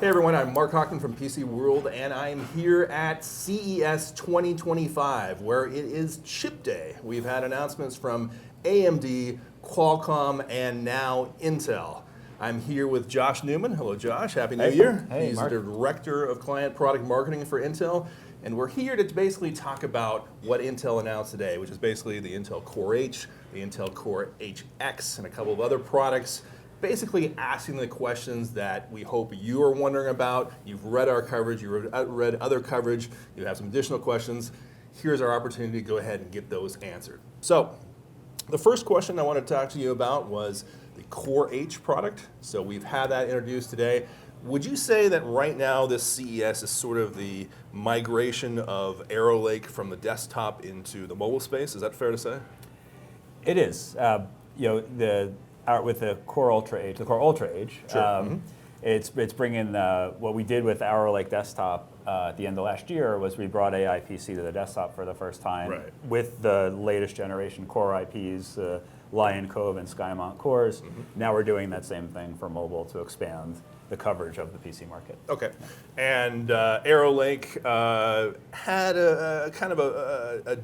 Hey everyone, I'm Mark Hockman from PCWorld, and I'm here at CES 2025, where it is Chip Day. We've had announcements from AMD, Qualcomm, and now Intel. I'm here with Josh Newman. Hello, Josh. Happy New Year. Hey, He's Mark. the Director of Client Product Marketing for Intel, and we're here to basically talk about what Intel announced today, which is basically the Intel Core H, the Intel Core HX, and a couple of other products. Basically asking the questions that we hope you are wondering about. You've read our coverage, you've read other coverage, you have some additional questions. Here's our opportunity to go ahead and get those answered. So, the first question I want to talk to you about was the Core H product. So we've had that introduced today. Would you say that right now this CES is sort of the migration of Arrow Lake from the desktop into the mobile space? Is that fair to say? It is. With the Core Ultra H, Sure. it's bringing what we did with Arrow Lake Desktop at the end of last year was we brought AI PC to the desktop for the first time with the latest generation Core IPs, Lion Cove and Skymont cores. Now we're doing that same thing for mobile to expand the coverage of the PC market. Okay, and Arrow Lake had a kind of a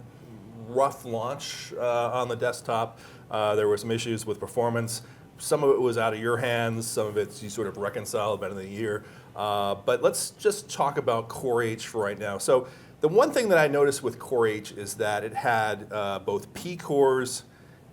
rough launch on the desktop. There were some issues with performance. Some of it was out of your hands. Some of it you sort of reconciled about in the year. But let's just talk about Core H for right now. So the one thing that I noticed with Core H is that it had both P cores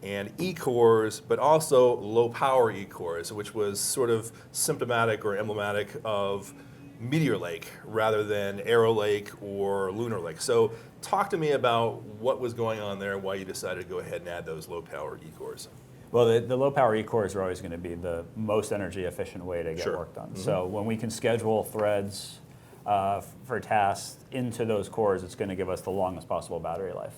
and E cores, but also low power E cores, which was sort of symptomatic or emblematic of Meteor Lake rather than Arrow Lake or Lunar Lake. So talk to me about what was going on there and why you decided to go ahead and add those low power E cores. Well, the low power E cores are always going to be the most energy efficient way to get work done. So when we can schedule threads for tasks into those cores, it's going to give us the longest possible battery life,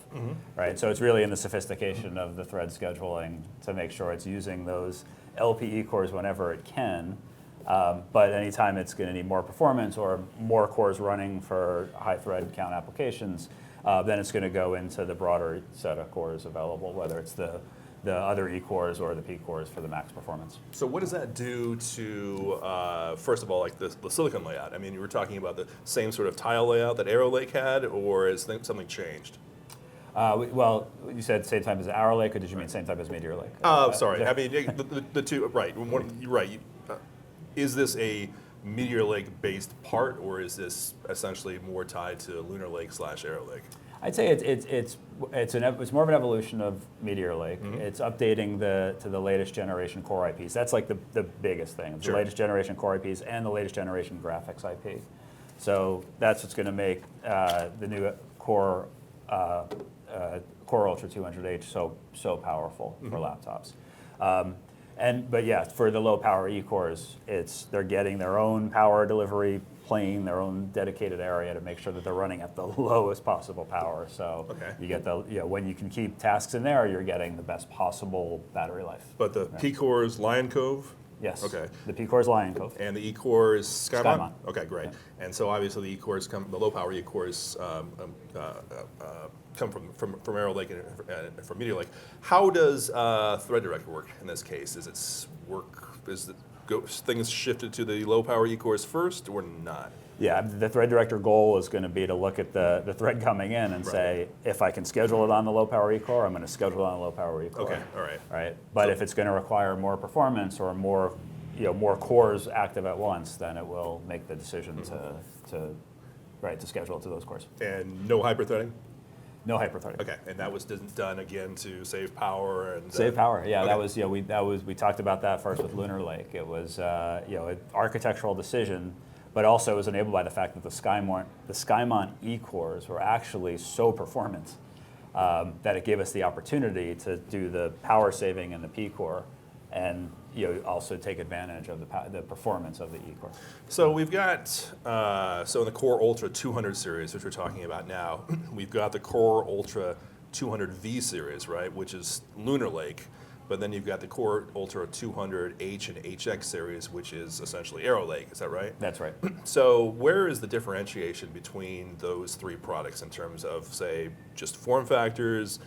right? So it's really in the sophistication of the thread scheduling to make sure it's using those LPE cores whenever it can. But anytime it's going to need more performance or more cores running for high thread count applications, then it's going to go into the broader set of cores available, whether it's the other E cores or the P cores for the max performance. So what does that do to, first of all, like the silicon layout? I mean, you were talking about the same sort of tile layout that Arrow Lake had, or has something changed? Well, you said same time as Arrow Lake, or did you mean same time as Meteor Lake? Sorry. I mean, the two, right. You're right. Is this a Meteor Lake based part, or is this essentially more tied to Lunar Lake / Arrow Lake? I'd say it's more of an evolution of Meteor Lake. It's updating to the latest generation Core IPs. That's like the biggest thing. The latest generation Core IPs and the latest generation graphics IP. So that's what's going to make the new Core Ultra 200H so powerful for laptops. But yeah, for the low power E cores, they're getting their own power delivery plane, their own dedicated area to make sure that they're running at the lowest possible power. So you get when you can keep tasks in there, you're getting the best possible battery life. But the P core is Lion Cove? Yes. Okay. The P core is Lion Cove. And the E core is Skymont? Skymont. Okay, great. Yeah. And so obviously the E cores the low power E cores come from Arrow Lake and from Meteor Lake. How does Thread Director work in this case? Things shifted to the low power E cores first or not? Yeah, the Thread Director goal is going to be to look at the thread coming in and say, if I can schedule it on the low power E core, I'm going to schedule it on the low power E core. Okay, all right. Right, but if it's going to require more performance or more cores active at once, then it will make the decision to schedule it to those cores. And no hyperthreading? No hyperthreading. Okay, and that was done again to save power and save power. Yeah, okay. we talked about that first with Lunar Lake. It was an architectural decision, but also it was enabled by the fact that the Skymont E cores were actually so performant that it gave us the opportunity to do the power saving in the P core, and also take advantage of the performance of the E core. So we've got in the Core Ultra 200 series, which we're talking about now, we've got the Core Ultra 200V series, right, which is Lunar Lake. But then you've got the Core Ultra 200H and HX series, which is essentially Arrow Lake. Is that right? That's right. So where is the differentiation between those three products in terms of, say, just form factors,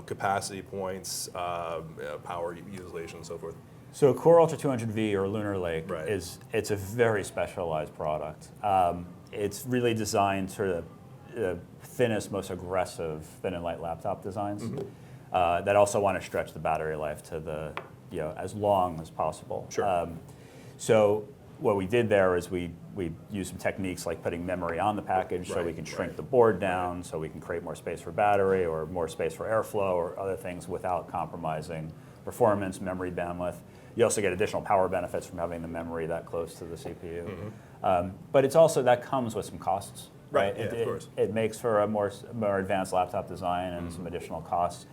capacity points, power utilization, and so forth? So Core Ultra 200V or Lunar Lake Right. it's a very specialized product. It's really designed for the thinnest, most aggressive thin and light laptop designs that also want to stretch the battery life to the as long as possible. Sure. So what we did there is we used some techniques like putting memory on the package so we can shrink the board down, so we can create more space for battery or more space for airflow or other things without compromising performance, memory bandwidth. You also get additional power benefits from having the memory that close to the CPU. But it's also, that comes with some costs. Right, yeah, of course. It makes for a more advanced laptop design and some additional costs.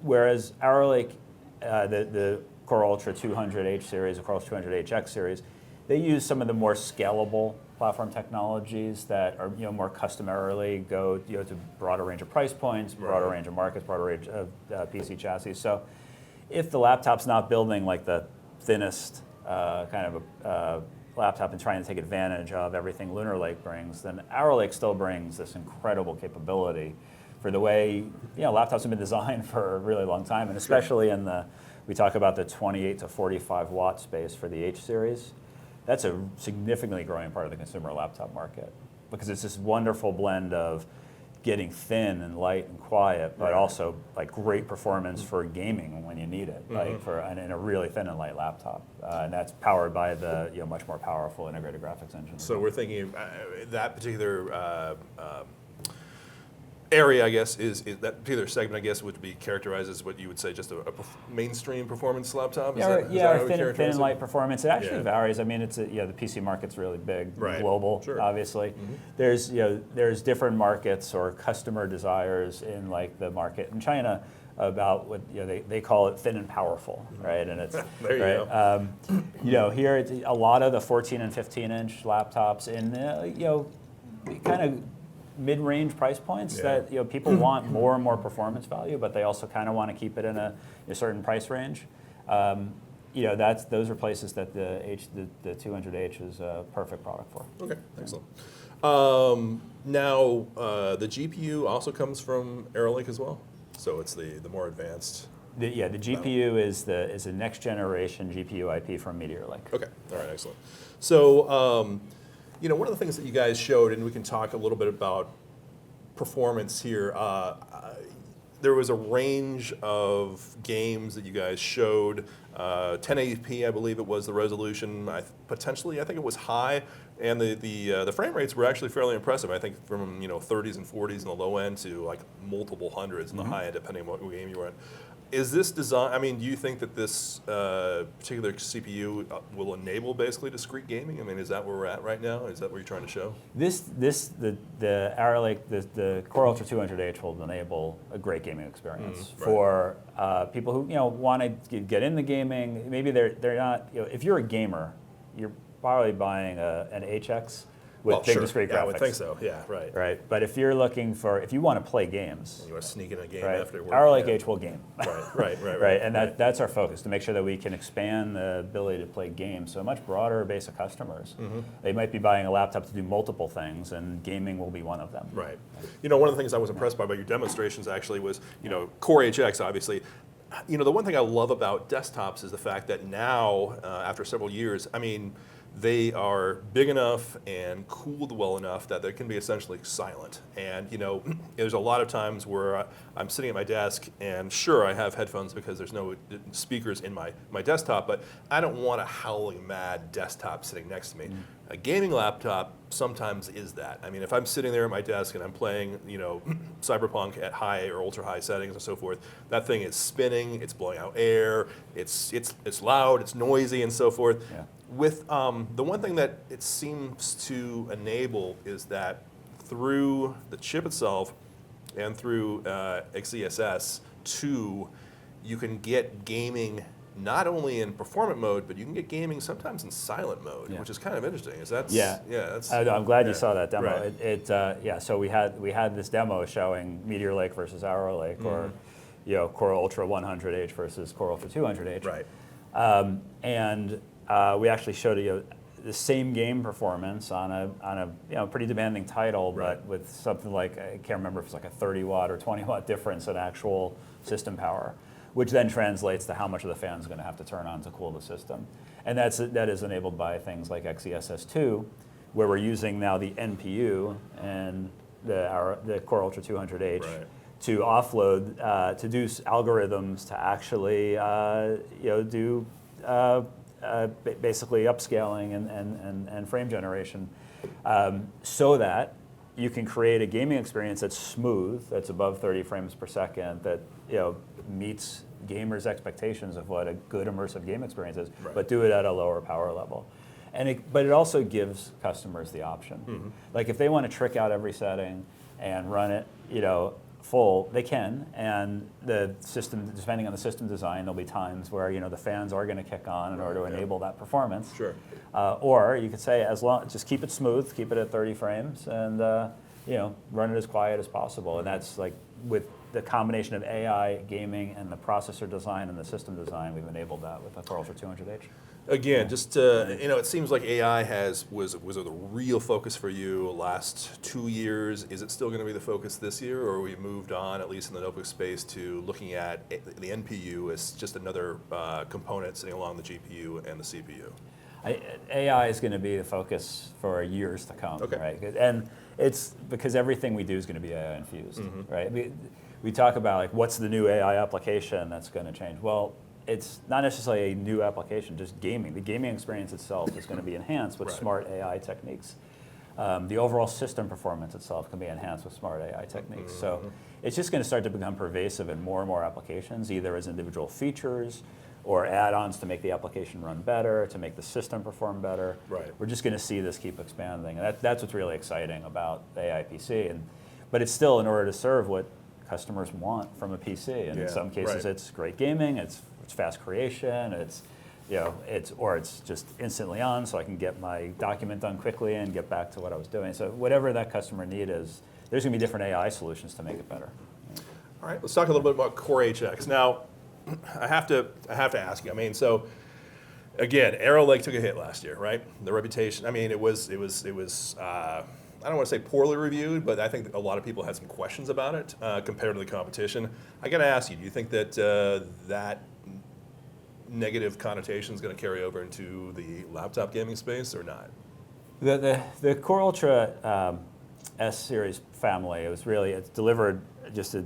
Whereas Arrow Lake, the Core Ultra 200H series, the Core Ultra 200HX series, they use some of the more scalable platform technologies that are more customarily go to broader range of price points, broader range of markets, broader range of PC chassis. So if the laptop's not building like the thinnest kind of a laptop and trying to take advantage of everything Lunar Lake brings, then Arrow Lake still brings this incredible capability for the way laptops have been designed for a really long time, and especially in we talk about the 28 to 45 watt space for the H series. That's a significantly growing part of the consumer laptop market because it's this wonderful blend of getting thin and light and quiet, but also like great performance for gaming when you need it, like in a really thin and light laptop, and that's powered by the much more powerful integrated graphics engine. So we're thinking that particular area, I guess, is that particular segment, I guess, would be characterized as what you would say just a mainstream performance laptop? Is that how we thin characterize and it? light performance. It actually varies. I mean, it's the PC market's really big, global, obviously. There's there's different markets or customer desires in like the market in China about what they call it thin and powerful, right? And it's there you go. Here it's a lot of the 14 and 15 inch laptops in kind of mid-range price points that people want more and more performance value, but they also kind of want to keep it in a certain price range. Those are places that the 200H is a perfect product for. Okay, excellent. Now the GPU also comes from Arrow Lake as well, so it's the more advanced. The GPU is the next generation GPU IP from Meteor Lake. Okay, all right, excellent. So. One of the things that you guys showed, and we can talk a little bit about performance here, there was a range of games that you guys showed. 1080p, I believe it was the resolution. Potentially, I think it was high, and the frame rates were actually fairly impressive. I think from 30s and 40s in the low end to like multiple hundreds in the high end, depending on what game you were in. Is this design? I mean, do you think that this particular CPU will enable basically discrete gaming? I mean, is that where we're at right now? Is that what you're trying to show? The Arrow Lake, the Core Ultra 200H will enable a great gaming experience for people who want to get into gaming. Maybe they're not. If you're a gamer, you're probably buying an HX with big discrete graphics. Yeah, I would think so. Yeah, right. Right, but if you want to play games, you want to sneak in a game after work. Arrow Lake H will game. Right. And that's our focus, to make sure that we can expand the ability to play games to a much broader base of customers. They might be buying a laptop to do multiple things, and gaming will be one of them. Right. One of the things I was impressed by your demonstrations actually was, Core HX, obviously. The one thing I love about desktops is the fact that now, after several years, I mean, they are big enough and cooled well enough that they can be essentially silent. And there's a lot of times where I'm sitting at my desk, and sure, I have headphones because there's no speakers in my desktop, but I don't want a howling mad desktop sitting next to me. A gaming laptop sometimes is that. I mean, if I'm sitting there at my desk and I'm playing, Cyberpunk at high or ultra high settings and so forth, that thing is spinning, it's blowing out air, it's loud, it's noisy and so forth. Yeah. With the one thing that it seems to enable is that through the chip itself and through XeSS2, you can get gaming not only in performant mode, but you can get gaming sometimes in silent mode, which is kind of interesting. I'm glad you saw that demo. Right. So we had this demo showing Meteor Lake versus Arrow Lake, or Core Ultra 100H versus Core Ultra 200H. Right. And we actually showed the same game performance on a pretty demanding title, but with something like, I can't remember if it's like a 30 watt or 20 watt difference in actual system power, which then translates to how much of the fan is going to have to turn on to cool the system. And that is enabled by things like XeSS2, where we're using now the NPU and the Core Ultra 200H to offload, to do algorithms to actually do basically upscaling and frame generation, so that you can create a gaming experience that's smooth, that's above 30 frames per second, that meets gamers' expectations of what a good immersive game experience is, but do it at a lower power level. But it also gives customers the option. Like if they want to trick out every setting and run it, full, they can. And the system, depending on the system design, there'll be times where the fans are going to kick on in order to enable that performance. Sure. Or you could say, just keep it smooth, keep it at 30 frames, and run it as quiet as possible. And that's like with the combination of AI, gaming, and the processor design and the system design, we've enabled that with the Core Ultra 200H. Again, just it seems like AI was a real focus for you last 2 years. Is it still going to be the focus this year, or we moved on, at least in the notebook space, to looking at the NPU as just another component sitting along the GPU and the CPU? AI is going to be the focus for years to come, right? And it's because everything we do is going to be AI infused, right? We talk about like what's the new AI application that's going to change. Well, it's not necessarily a new application, just gaming. The gaming experience itself is going to be enhanced with smart AI techniques. The overall system performance itself can be enhanced with smart AI techniques. So it's just going to start to become pervasive in more and more applications, either as individual features or add-ons to make the application run better, to make the system perform better. We're just going to see this keep expanding. And that's what's really exciting about the AI PC. But it's still in order to serve what customers want from a PC. And in some cases, it's great gaming, it's fast creation, it's just instantly on, so I can get my document done quickly and get back to what I was doing. So whatever that customer need is, there's going to be different AI solutions to make it better. All right, let's talk a little bit about Core HX. Now, I have to ask you. I mean, so again, Arrow Lake took a hit last year, right? The reputation. I mean, it was. I don't want to say poorly reviewed, but I think a lot of people had some questions about it compared to the competition. I got to ask you, do you think that that negative connotation is going to carry over into the laptop gaming space or not? The Core Ultra S series family, it's delivered just a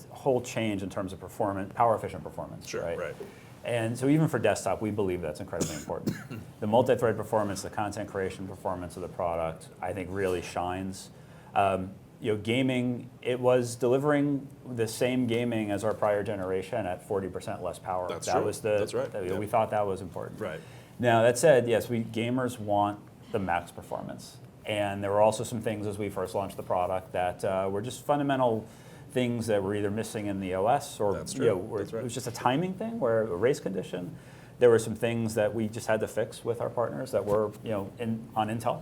whole change in terms of performance, power efficient performance. Right. And so even for desktop, we believe that's incredibly important. The multi-thread performance, the content creation performance of the product, I think really shines. Gaming, it was delivering the same gaming as our prior generation at 40% less power. That's right. We thought that was important. Right. Now that said, yes, gamers want the max performance. And there were also some things as we first launched the product that were just fundamental things that were either missing in the OS or it was just a timing thing, where a race condition. There were some things that we just had to fix with our partners that were on Intel.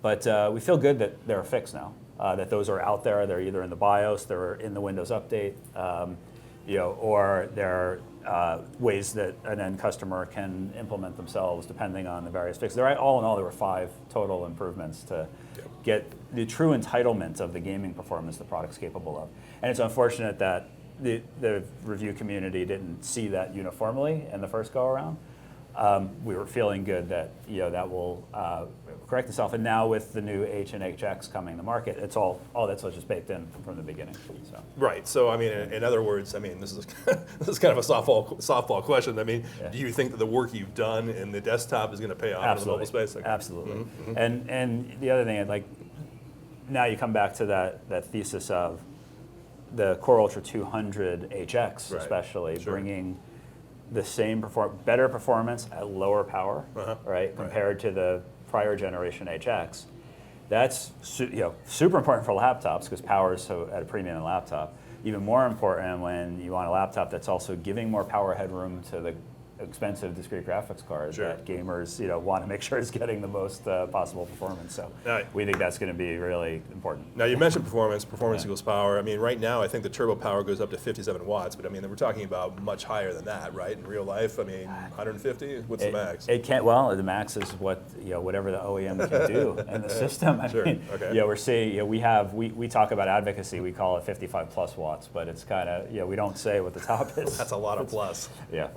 But we feel good that they're fixed now, that those are out there. They're either in the BIOS, they're in the Windows Update, or they're ways that an end customer can implement themselves depending on the various fixes. All in all, there were 5 total improvements to get the true entitlement of the gaming performance the product's capable of. And it's unfortunate that the review community didn't see that uniformly in the first go around. We were feeling good that that will correct itself, and now with the new H and HX coming to market, it's all that's just baked in from the beginning. So. Right. So I mean, in other words, I mean, this is kind of a softball question. I mean, do you think that the work you've done in the desktop is going to pay off in the mobile space? Okay. Absolutely. And the other thing, like now you come back to that thesis of the Core Ultra 200 HX, especially bringing the same better performance at lower power, compared to the prior generation HX. That's super important for laptops because power is so at a premium in a laptop. Even more important when you want a laptop that's also giving more power headroom to the expensive discrete graphics cards Sure. that gamers want to make sure is getting the most possible performance. So we think that's going to be really important. Now you mentioned performance. Performance equals power. I mean, right now I think the turbo power goes up to 57 watts, but I mean we're talking about much higher than that, right? In real life, I mean 150. What's the max? It can't. Well, the max is what whatever the OEM can do in the system. I mean, we're seeing. We talk about advocacy. We call it 55 plus watts, but it's kind of we don't say what the top is. That's a lot of plus. Yeah.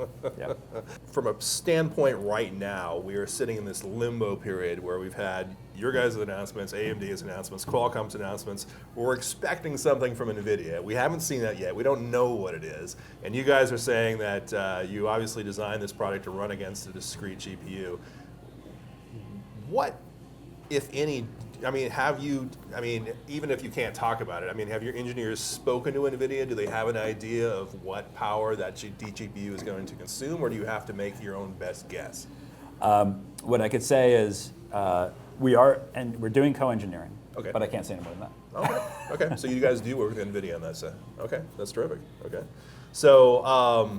From a standpoint right now, we are sitting in this limbo period where we've had your guys' announcements, AMD's announcements, Qualcomm's announcements. We're expecting something from NVIDIA. We haven't seen that yet. We don't know what it is. And you guys are saying that you obviously designed this product to run against a discrete GPU. What, if any, even if you can't talk about it, have your engineers spoken to NVIDIA? Do they have an idea of what power that GPU is going to consume, or do you have to make your own best guess? What I could say is we're doing co-engineering, but I can't say any more than that. Okay. So you guys do work with NVIDIA on that side. Okay, that's terrific. Okay. So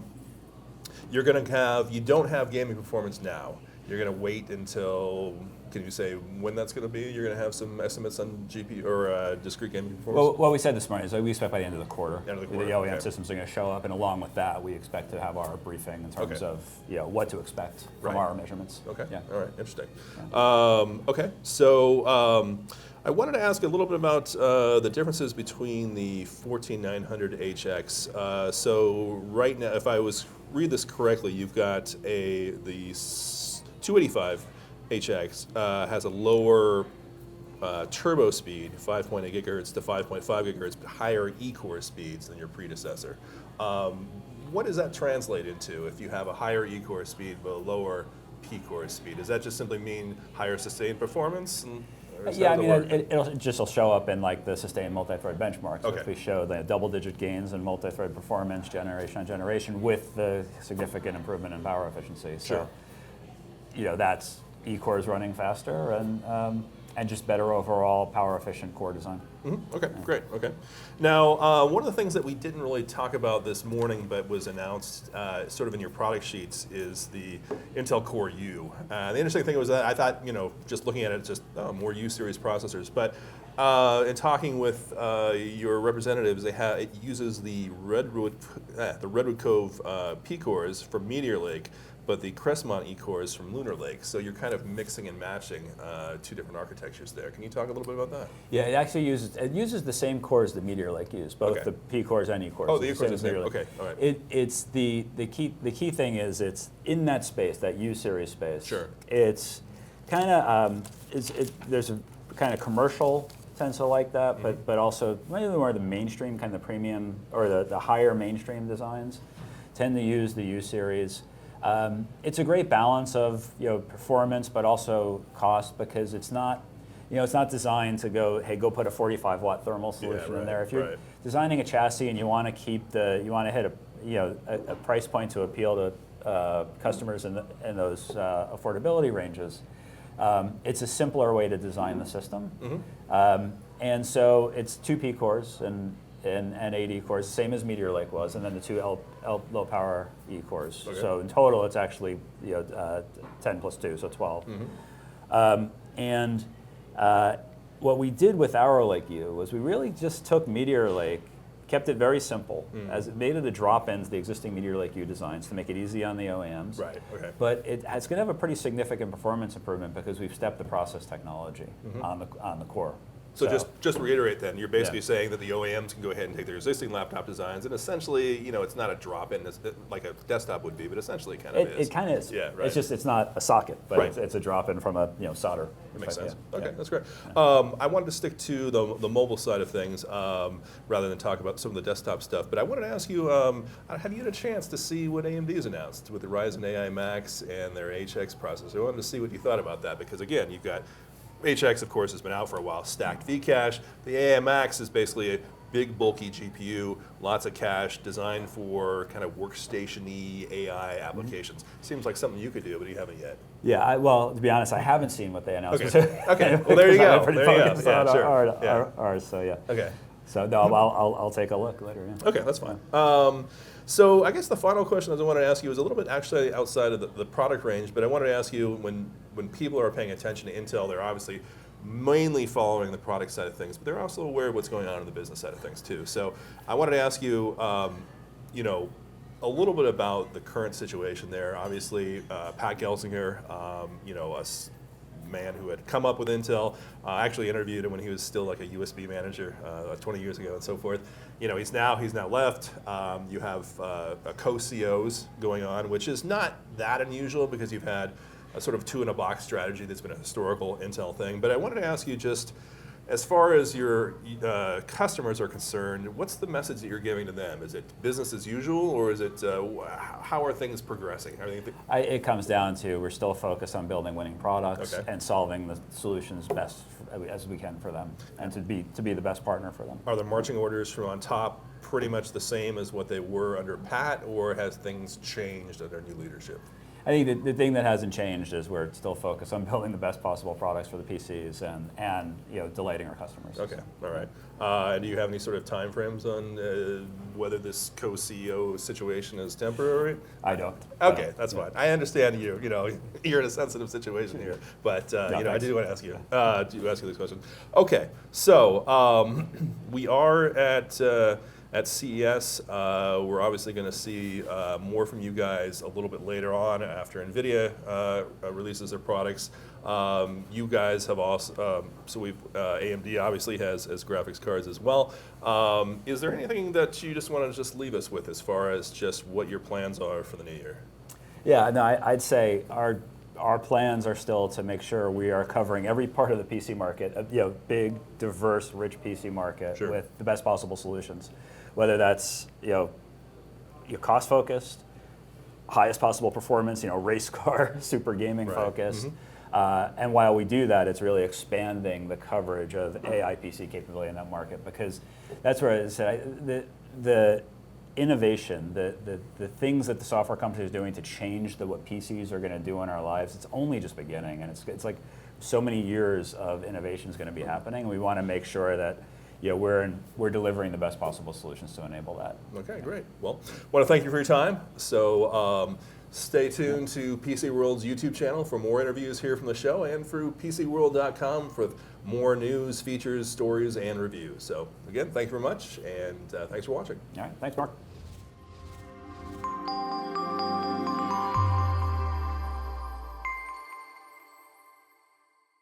you don't have gaming performance now. You're going to wait until, can you say when that's going to be? You're going to have some estimates on GPU or discrete gaming performance? Well, what we said this morning is we expect by the end of the quarter, the OEM okay. systems are going to show up, and along with that, we expect to have our briefing in terms of what to expect from our measurements. Okay. Yeah. All right. Interesting. Okay. So I wanted to ask a little bit about the differences between the 14900HX. So right now, if I read this correctly, you've got the 285HX has a lower turbo speed, 5.8 gigahertz to 5.5 gigahertz, but higher E-core speeds than your predecessor. What does that translate into if you have a higher E-core speed but a lower P-core speed? Does that just simply mean higher sustained performance? It'll just show up in like the sustained multi-thread benchmarks. Okay. If we show the double-digit gains in multi-thread performance generation on generation with the significant improvement in power efficiency. Sure. So, that's E-cores running faster and just better overall power efficient core design. Mm-hmm. Okay, great. Okay. Now, one of the things that we didn't really talk about this morning, but was announced sort of in your product sheets, is the Intel Core U. The interesting thing was that I thought, just looking at it, just more U series processors. But in talking with your representatives, it uses the Redwood Cove P cores from Meteor Lake, but the Crestmont E-cores from Lunar Lake. So you're kind of mixing and matching two different architectures there. Can you talk a little bit about that? Yeah, it actually uses the same cores that Meteor Lake used, both the P cores and E cores. Oh, the E cores are the same. Okay, all right. It's the key thing is it's in that space, that U series space. Sure. It's kind of there's a kind of commercial Tensor like that, but also maybe more the mainstream kind of premium or the higher mainstream designs tend to use the U series. It's a great balance of performance, but also cost, because it's not designed to go put a 45 watt thermal solution in there. If you're designing a chassis and you want to hit a price point to appeal to customers in those affordability ranges, it's a simpler way to design the system. And so it's 2 P cores and 8 E cores, same as Meteor Lake was, and then the 2 low power E cores. Okay. So in total, it's actually 10 plus 2, so 12. What we did with Arrow Lake U was we really just took Meteor Lake, kept it very simple, as it made it the drop-ins, the existing Meteor Lake U designs, to make it easy on the OEMs. Right. Okay. But it's going to have a pretty significant performance improvement because we've stepped the process technology on the core. So just to reiterate then, you're basically saying that the OEMs can go ahead and take their existing laptop designs, and essentially, it's not a drop-in like a desktop would be, but essentially kind of is. It kind of is. Yeah, right. It's not a socket, but it's a drop-in from a solder. That makes sense. Yeah. Okay, that's great. I wanted to stick to the mobile side of things rather than talk about some of the desktop stuff. But I wanted to ask you, have you had a chance to see what AMD's announced with the Ryzen AI Max and their HX processor? I wanted to see what you thought about that, because again, you've got HX, of course, has been out for a while, stacked vCache. The AI Max is basically a big, bulky GPU, lots of cache, designed for kind of workstation-y AI applications. Seems like something you could do, but you haven't yet. Yeah, well, to be honest, I haven't seen what they announced. Okay, well, there you go. Pretty focused on ours, so yeah. Okay. So no, I'll take a look later. Yeah. Okay, that's fine. So I guess the final question I wanted to ask you is a little bit actually outside of the product range, but I wanted to ask you, when people are paying attention to Intel, they're obviously mainly following the product side of things, but they're also aware of what's going on in the business side of things too. So I wanted to ask you, you know, a little bit about the current situation there. Obviously, Pat Gelsinger, you know, man who had come up with Intel. I actually interviewed him when he was still like a USB manager 20 years ago and so forth. You know, he's now left. You have co-COs going on, which is not that unusual because you've had a sort of two-in-a-box strategy that's been a historical Intel thing. But I wanted to ask you, just as far as your customers are concerned, what's the message that you're giving to them? Is it business as usual, or is it how are things progressing? It comes down to, we're still focused on building winning products and solving the solutions best as we can for them, and to be the best partner for them. Are the marching orders from on top pretty much the same as what they were under Pat, or has things changed under new leadership? I think the thing that hasn't changed is we're still focused on building the best possible products for the PCs and you know, delighting our customers. Okay, all right. Do you have any sort of time frames on whether this co-CEO situation is temporary? I don't. Okay, that's fine. I understand you. You know, you're in a sensitive situation here, but you know, I do want to ask you this question. Okay, so we are at CES. We're obviously going to see more from you guys a little bit later on after NVIDIA releases their products. You guys have also, AMD obviously has graphics cards as well. Is there anything that you just want to just leave us with as far as just what your plans are for the new year? Yeah, no, I'd say our plans are still to make sure we are covering every part of the PC market, you know, big, diverse, rich PC market with the best possible solutions. Whether that's, you know, cost focused, highest possible performance, you know, race car, super gaming focused. And while we do that, it's really expanding the coverage of AI PC capability in that market, because that's where I said the innovation, the things that the software company is doing to change what PCs are going to do in our lives, it's only just beginning, and it's like so many years of innovation is going to be happening. We want to make sure that, you know, we're delivering the best possible solutions to enable that. Okay, great. Well, I want to thank you for your time. So stay tuned to PCWorld's YouTube channel for more interviews here from the show, and through PCWorld.com for more news, features, stories, and reviews. So again, thank you very much, and thanks for watching. All right, thanks, Mark.